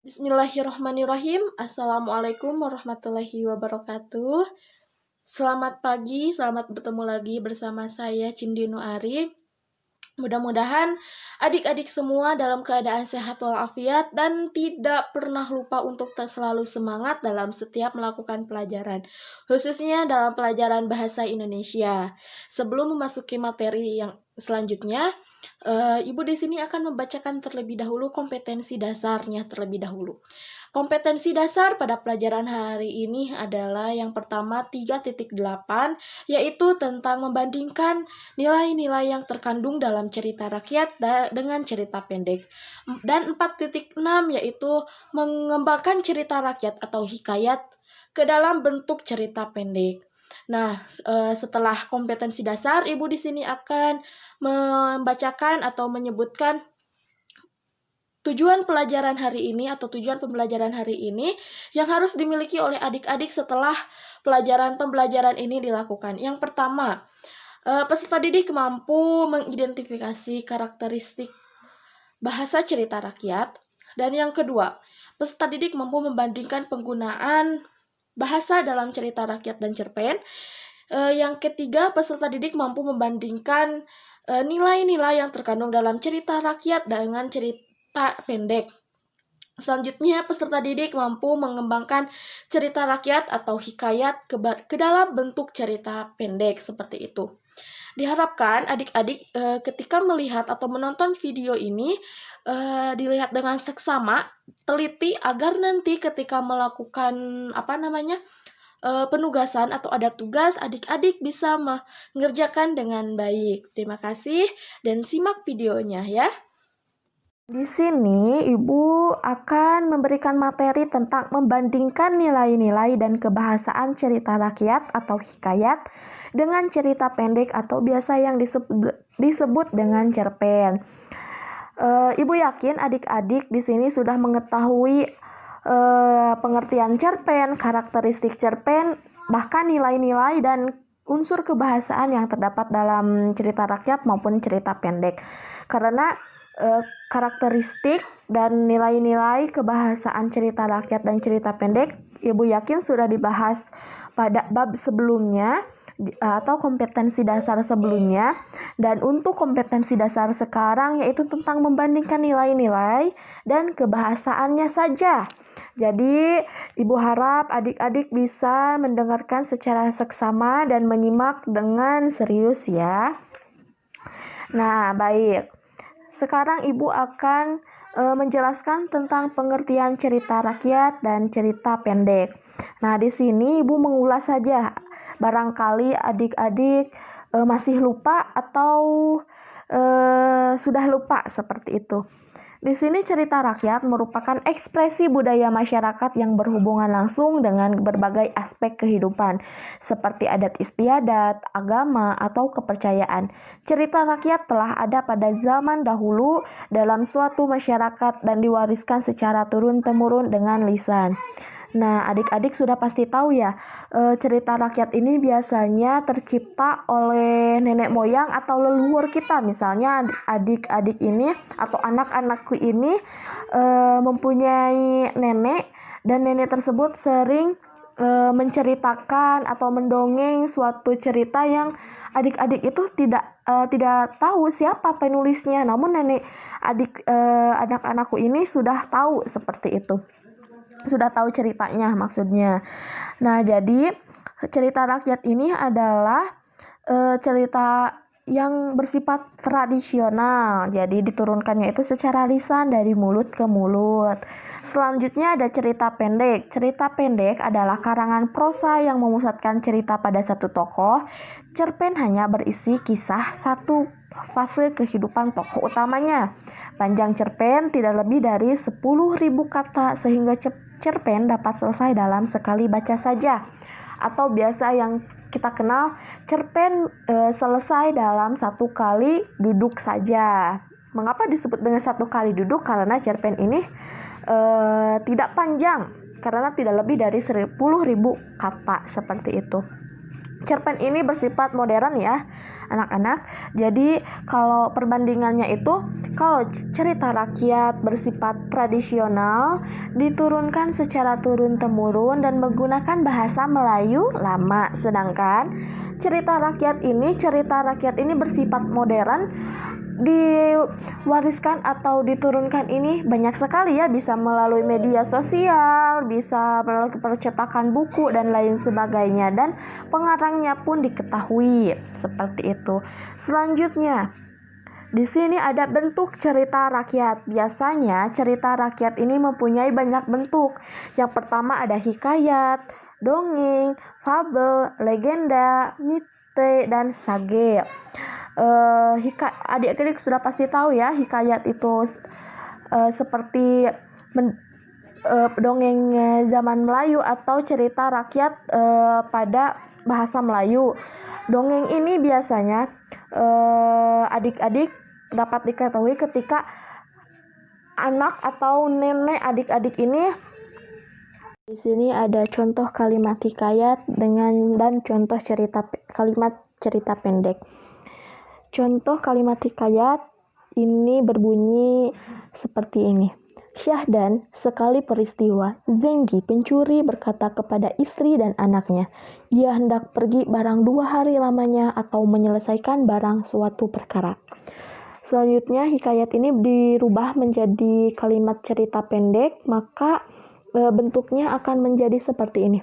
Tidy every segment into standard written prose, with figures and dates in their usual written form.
Bismillahirrahmanirrahim. Assalamualaikum warahmatullahi wabarakatuh. Selamat pagi, selamat bertemu lagi bersama saya Cindino Ari. Mudah-mudahan adik-adik semua dalam keadaan sehat walafiat dan tidak pernah lupa untuk selalu semangat dalam setiap melakukan pelajaran, khususnya dalam pelajaran bahasa Indonesia. Sebelum memasuki materi yang selanjutnya, Ibu di sini akan membacakan terlebih dahulu kompetensi dasarnya terlebih dahulu. Kompetensi dasar pada pelajaran hari ini adalah yang pertama 3.8, yaitu tentang membandingkan nilai-nilai yang terkandung dalam cerita rakyat dengan cerita pendek. Dan 4.6 yaitu mengembangkan cerita rakyat atau hikayat ke dalam bentuk cerita pendek. Nah, setelah kompetensi dasar, Ibu di sini akan membacakan atau menyebutkan tujuan pelajaran hari ini atau tujuan pembelajaran hari ini yang harus dimiliki oleh adik-adik setelah pembelajaran ini dilakukan. Yang pertama, peserta didik mampu mengidentifikasi karakteristik bahasa cerita rakyat. Dan yang kedua, peserta didik mampu membandingkan penggunaan bahasa dalam cerita rakyat dan cerpen. Yang ketiga, peserta didik mampu membandingkan nilai-nilai yang terkandung dalam cerita rakyat dengan cerita pendek. Selanjutnya, peserta didik mampu mengembangkan cerita rakyat atau hikayat ke dalam bentuk cerita pendek seperti itu. Diharapkan adik-adik ketika melihat atau menonton video ini dilihat dengan seksama, teliti agar nanti ketika melakukan penugasan atau ada tugas, adik-adik bisa mengerjakan dengan baik. Terima kasih dan simak videonya ya. Di sini Ibu akan memberikan materi tentang membandingkan nilai-nilai dan kebahasaan cerita rakyat atau hikayat dengan cerita pendek atau biasa yang disebut dengan cerpen. Ibu yakin adik-adik di sini sudah mengetahui pengertian cerpen, karakteristik cerpen, bahkan nilai-nilai dan unsur kebahasaan yang terdapat dalam cerita rakyat maupun cerita pendek. Karena karakteristik dan nilai-nilai kebahasaan cerita rakyat dan cerita pendek, Ibu yakin sudah dibahas pada bab sebelumnya atau kompetensi dasar sebelumnya. Dan untuk kompetensi dasar sekarang yaitu tentang membandingkan nilai-nilai dan kebahasaannya saja. Jadi Ibu harap adik-adik bisa mendengarkan secara seksama dan menyimak dengan serius ya. Nah, baik. Sekarang Ibu akan menjelaskan tentang pengertian cerita rakyat dan cerita pendek. Nah, di sini Ibu mengulas saja. Barangkali adik-adik masih lupa atau sudah lupa seperti itu. Di sini cerita rakyat merupakan ekspresi budaya masyarakat yang berhubungan langsung dengan berbagai aspek kehidupan, seperti adat istiadat, agama, atau kepercayaan. Cerita rakyat telah ada pada zaman dahulu dalam suatu masyarakat dan diwariskan secara turun-temurun dengan lisan. Nah, adik-adik sudah pasti tahu ya, cerita rakyat ini biasanya tercipta oleh nenek moyang atau leluhur kita. Misalnya adik-adik ini atau anak-anakku ini mempunyai nenek, dan nenek tersebut sering menceritakan atau mendongeng suatu cerita yang adik-adik itu tidak tahu siapa penulisnya. Namun anak-anakku ini sudah tahu seperti itu. Sudah tahu ceritanya maksudnya. Nah, jadi cerita rakyat ini adalah cerita yang bersifat tradisional. Jadi diturunkannya itu secara lisan dari mulut ke mulut. Selanjutnya ada cerita pendek. Cerita pendek adalah karangan prosa yang memusatkan cerita pada satu tokoh. Cerpen hanya berisi kisah satu fase kehidupan tokoh utamanya. Panjang cerpen tidak lebih dari 10.000 kata sehingga cerpen dapat selesai dalam sekali baca saja. Atau biasa yang kita kenal, cerpen selesai dalam satu kali duduk saja. Mengapa disebut dengan satu kali duduk? Karena cerpen ini tidak panjang, karena tidak lebih dari 10.000 kata seperti itu. Cerpen ini bersifat modern ya, anak-anak. Jadi kalau perbandingannya itu, kalau cerita rakyat bersifat tradisional diturunkan secara turun-temurun dan menggunakan bahasa Melayu lama, sedangkan cerita rakyat ini bersifat modern, diwariskan atau diturunkan ini banyak sekali ya, bisa melalui media sosial, bisa melalui percetakan buku dan lain sebagainya, dan pengarangnya pun diketahui seperti itu. Selanjutnya, di sini ada bentuk cerita rakyat. Biasanya cerita rakyat ini mempunyai banyak bentuk. Yang pertama ada hikayat, dongeng, fabel, legenda, mite, dan sage. Adik-adik sudah pasti tahu ya, hikayat itu seperti dongeng zaman Melayu atau cerita rakyat pada bahasa Melayu. Dongeng ini biasanya adik-adik dapat diketahui ketika anak atau nenek adik-adik ini. Di sini ada contoh kalimat hikayat dan contoh kalimat cerita pendek. Contoh kalimat hikayat ini berbunyi seperti ini. Syahdan, sekali peristiwa, Zenggi pencuri berkata kepada istri dan anaknya, ia hendak pergi barang 2 hari lamanya atau menyelesaikan barang suatu perkara. Selanjutnya hikayat ini dirubah menjadi kalimat cerita pendek, maka bentuknya akan menjadi seperti ini.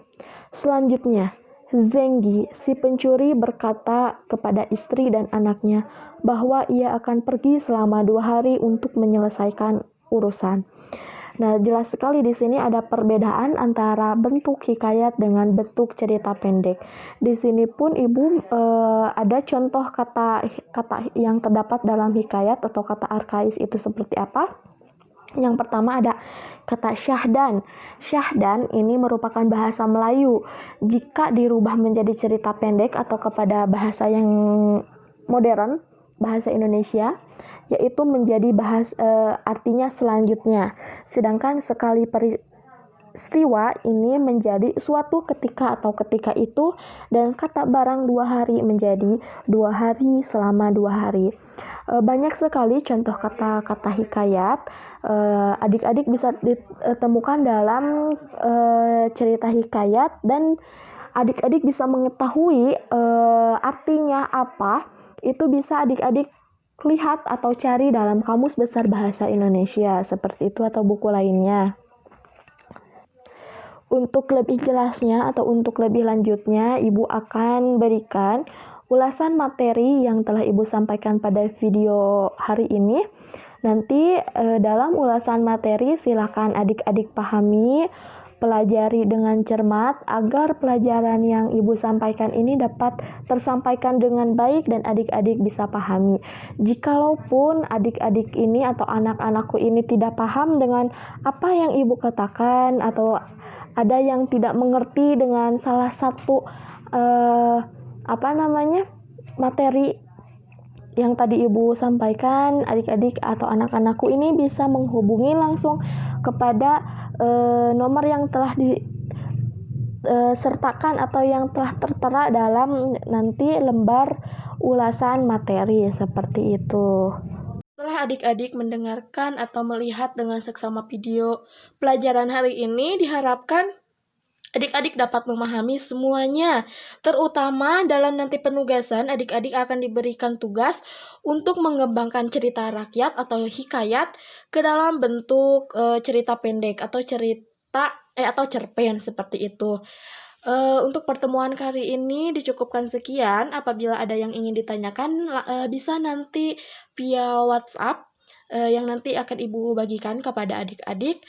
Selanjutnya, Zenggi, si pencuri berkata kepada istri dan anaknya bahwa ia akan pergi selama 2 hari untuk menyelesaikan urusan. Nah, jelas sekali di sini ada perbedaan antara bentuk hikayat dengan bentuk cerita pendek. Di sini pun Ibu ada contoh kata yang terdapat dalam hikayat atau kata arkais itu seperti apa? Yang pertama ada kata syahdan. Syahdan ini merupakan bahasa Melayu. Jika dirubah menjadi cerita pendek atau kepada bahasa yang modern, bahasa Indonesia, yaitu menjadi artinya selanjutnya. Sedangkan sekali peristiwa ini menjadi suatu ketika atau ketika itu, dan kata barang 2 hari menjadi 2 hari selama 2 hari. Banyak sekali contoh kata-kata hikayat. Adik-adik bisa ditemukan dalam cerita hikayat, dan adik-adik bisa mengetahui artinya apa. Itu bisa adik-adik lihat atau cari dalam Kamus Besar Bahasa Indonesia seperti itu atau buku lainnya. Untuk lebih jelasnya atau untuk lebih lanjutnya, Ibu akan berikan ulasan materi yang telah Ibu sampaikan pada video hari ini. Nanti dalam ulasan materi silakan adik-adik pahami, pelajari dengan cermat agar pelajaran yang Ibu sampaikan ini dapat tersampaikan dengan baik dan adik-adik bisa pahami. Jikalaupun adik-adik ini atau anak-anakku ini tidak paham dengan apa yang Ibu katakan, atau ada yang tidak mengerti dengan salah satu materi yang tadi Ibu sampaikan, adik-adik atau anak-anakku ini bisa menghubungi langsung kepada nomor yang telah disertakan atau yang telah tertera dalam nanti lembar ulasan materi seperti itu. Setelah adik-adik mendengarkan atau melihat dengan seksama video pelajaran hari ini, diharapkan adik-adik dapat memahami semuanya. Terutama dalam nanti penugasan, adik-adik akan diberikan tugas untuk mengembangkan cerita rakyat atau hikayat ke dalam bentuk cerita pendek atau atau cerpen seperti itu. Untuk pertemuan kali ini dicukupkan sekian. Apabila ada yang ingin ditanyakan, bisa nanti via WhatsApp yang nanti akan Ibu bagikan kepada adik-adik.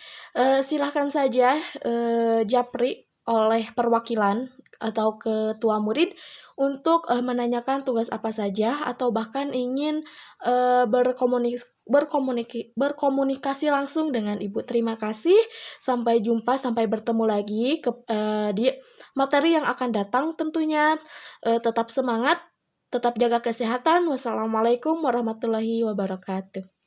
Silahkan saja japri oleh perwakilan atau ketua murid untuk menanyakan tugas apa saja, atau bahkan ingin berkomunikasi langsung dengan Ibu. Terima kasih. Sampai jumpa, sampai bertemu lagi di materi yang akan datang tentunya. Tetap semangat, tetap jaga kesehatan. Wassalamualaikum warahmatullahi wabarakatuh.